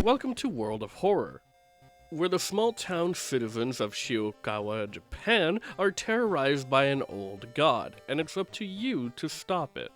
Welcome to World of Horror, where the small-town citizens of Shiokawa, Japan are terrorized by an old god, and it's up to you to stop it.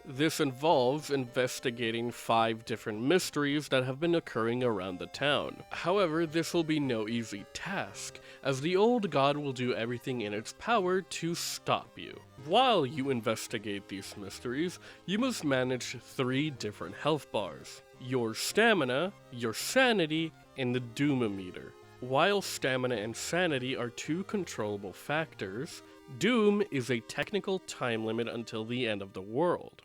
This involves investigating 5 different mysteries that have been occurring around the town. However, this will be no easy task, as the old god will do everything in its power to stop you. While you investigate these mysteries, you must manage 3 different health bars: your stamina, your sanity, and the doom-meter. While stamina and sanity are 2 controllable factors, doom is a technical time limit until the end of the world.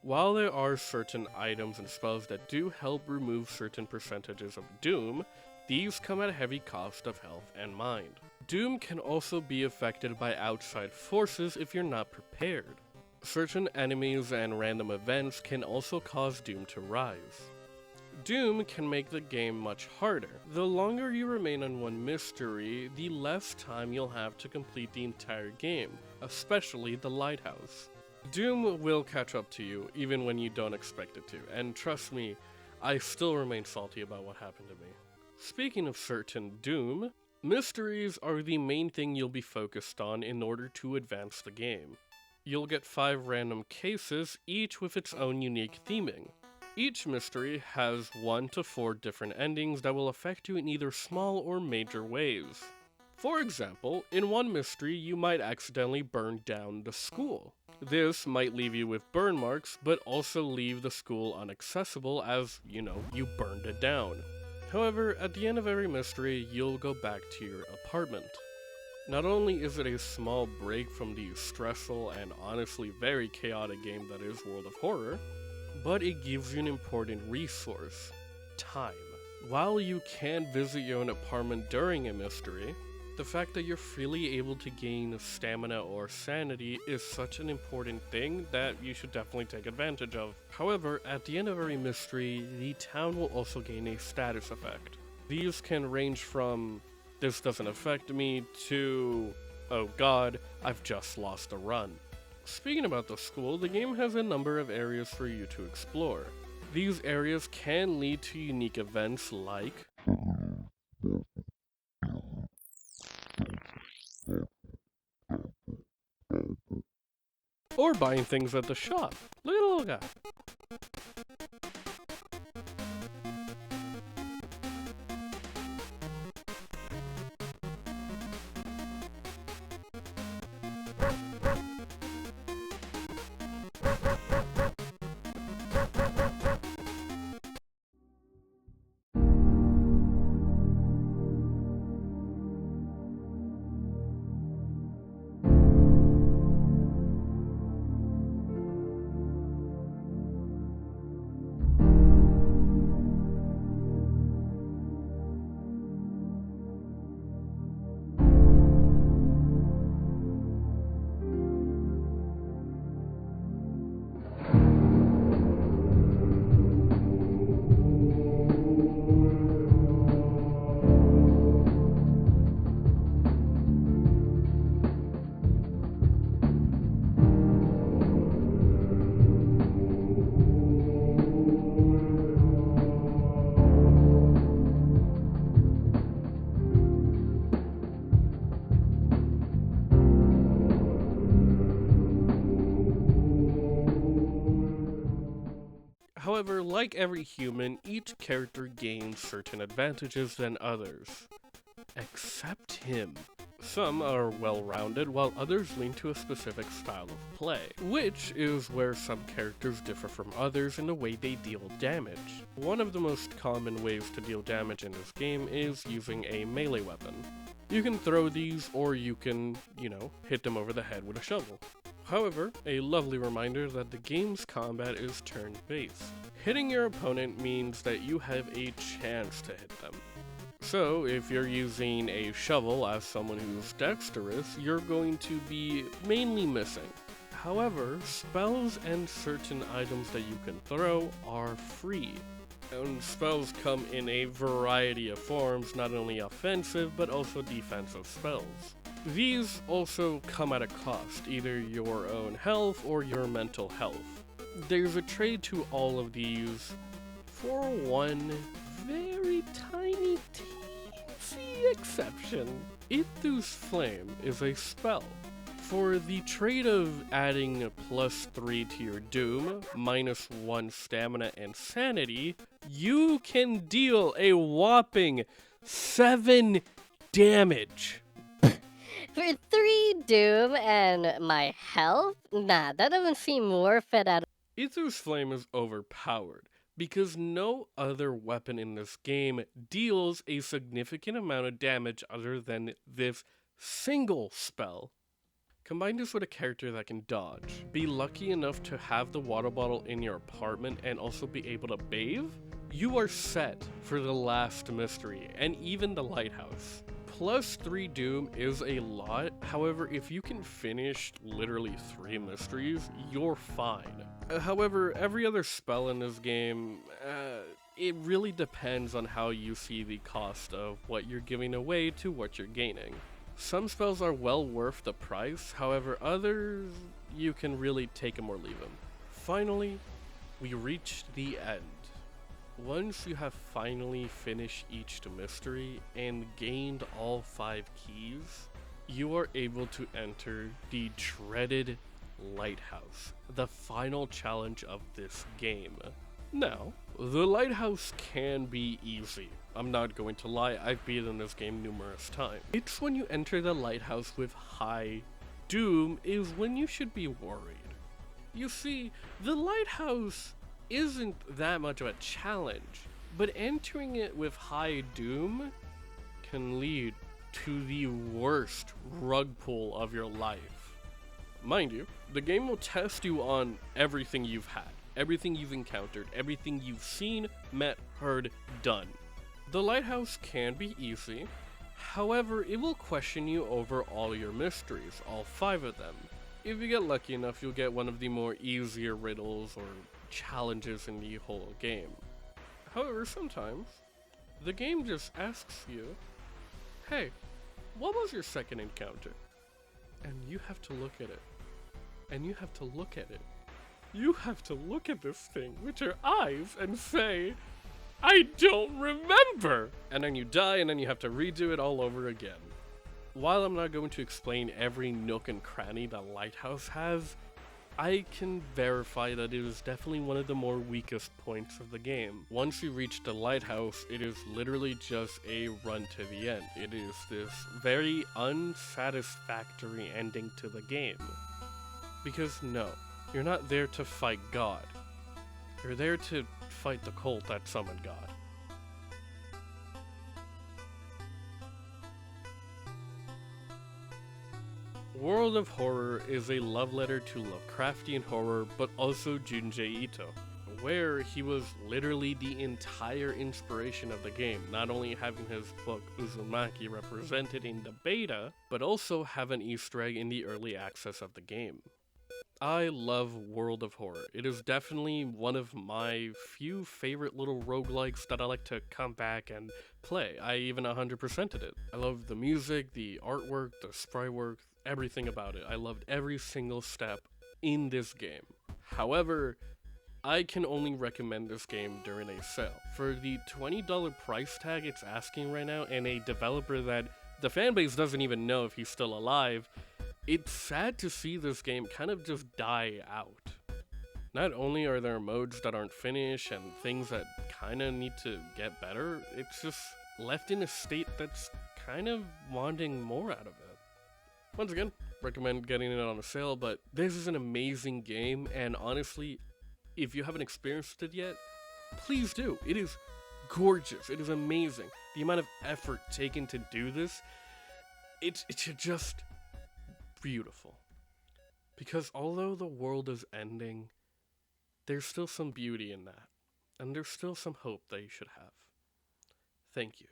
While there are certain items and spells that do help remove certain percentages of doom, these come at a heavy cost of health and mind. Doom can also be affected by outside forces if you're not prepared. Certain enemies and random events can also cause doom to rise. Doom can make the game much harder. The longer you remain on one mystery, the less time you'll have to complete the entire game, especially the lighthouse. Doom will catch up to you even when you don't expect it to, and trust me, I still remain salty about what happened to me. Speaking of certain doom, mysteries are the main thing you'll be focused on in order to advance the game. You'll get 5 random cases, each with its own unique theming. Each mystery has 1 to 4 different endings that will affect you in either small or major ways. For example, in one mystery you might accidentally burn down the school. This might leave you with burn marks, but also leave the school inaccessible as, you burned it down. However, at the end of every mystery, you'll go back to your apartment. Not only is it a small break from the stressful and honestly very chaotic game that is World of Horror, but it gives you an important resource: time. While you can visit your own apartment during a mystery, the fact that you're freely able to gain stamina or sanity is such an important thing that you should definitely take advantage of. However, at the end of every mystery, the town will also gain a status effect. These can range from, "This doesn't affect me," to, "Oh god, I've just lost a run." Speaking about the school, the game has a number of areas for you to explore. These areas can lead to unique events like or buying things at the shop. Look at the little guy. However, like every human, each character gains certain advantages than others. Except him. Some are well-rounded, while others lean to a specific style of play, which is where some characters differ from others in the way they deal damage. One of the most common ways to deal damage in this game is using a melee weapon. You can throw these, or you can, hit them over the head with a shovel. However, a lovely reminder that the game's combat is turn-based. Hitting your opponent means that you have a chance to hit them. So, if you're using a shovel as someone who's dexterous, you're going to be mainly missing. However, spells and certain items that you can throw are free. And spells come in a variety of forms, not only offensive but also defensive spells. These also come at a cost, either your own health or your mental health. There's a trade to all of these For one very tiny teensy exception, Ithu's Flame is a spell. For the trait of adding a +3 to your Doom, -1 Stamina and Sanity, you can deal a whopping 7 damage. For 3 Doom and my health? Nah, that doesn't seem worth it at all. Ithu's Flame is overpowered because no other weapon in this game deals a significant amount of damage other than this single spell. Combine this with a character that can dodge, be lucky enough to have the water bottle in your apartment and also be able to bathe, you are set for the last mystery and even the lighthouse. +3 Doom is a lot, however, if you can finish literally 3 mysteries, you're fine. However, every other spell in this game, it really depends on how you see the cost of what you're giving away to what you're gaining. Some spells are well worth the price, however others, you can really take them or leave them. Finally, we reached the end. Once you have finally finished each mystery and gained all 5 keys, you are able to enter the dreaded lighthouse, the final challenge of this game. Now, the lighthouse can be easy. I'm not going to lie, I've beaten this game numerous times. It's when you enter the lighthouse with high Doom is when you should be worried. You see, the lighthouse isn't that much of a challenge, but entering it with high Doom can lead to the worst rug pull of your life. Mind you, the game will test you on everything you've had, everything you've encountered, everything you've seen, met, heard, done. The lighthouse can be easy, however, it will question you over all your mysteries, all 5 of them. If you get lucky enough, you'll get one of the more easier riddles or challenges in the whole game. However, sometimes, the game just asks you, hey, what was your second encounter? And you have to look at it. And you have to look at it. You have to look at this thing with your eyes and say, I don't remember! And then you die and then you have to redo it all over again. While I'm not going to explain every nook and cranny the lighthouse has, I can verify that it is definitely one of the more weakest points of the game. Once you reach the lighthouse, it is literally just a run to the end. It is this very unsatisfactory ending to the game. Because no, you're not there to fight God. You're there to fight the cult that summoned God. World of Horror is a love letter to Lovecraftian horror, but also Junji Ito, where he was literally the entire inspiration of the game, not only having his book Uzumaki represented in the beta, but also have an Easter egg in the early access of the game. I love World of Horror. It is definitely one of my few favorite little roguelikes that I like to come back and play. I even 100%ed it. I love the music, the artwork, the sprite work, everything about it. I loved every single step in this game. However, I can only recommend this game during a sale. For the $20 price tag it's asking right now, and a developer that the fanbase doesn't even know if he's still alive, it's sad to see this game kind of just die out. Not only are there modes that aren't finished and things that kind of need to get better, it's just left in a state that's kind of wanting more out of it. Once again, recommend getting it on a sale, but this is an amazing game, and honestly, if you haven't experienced it yet, please do. It is gorgeous. It is amazing. The amount of effort taken to do this, it's just beautiful. Because although the world is ending, there's still some beauty in that, and there's still some hope that you should have. Thank you.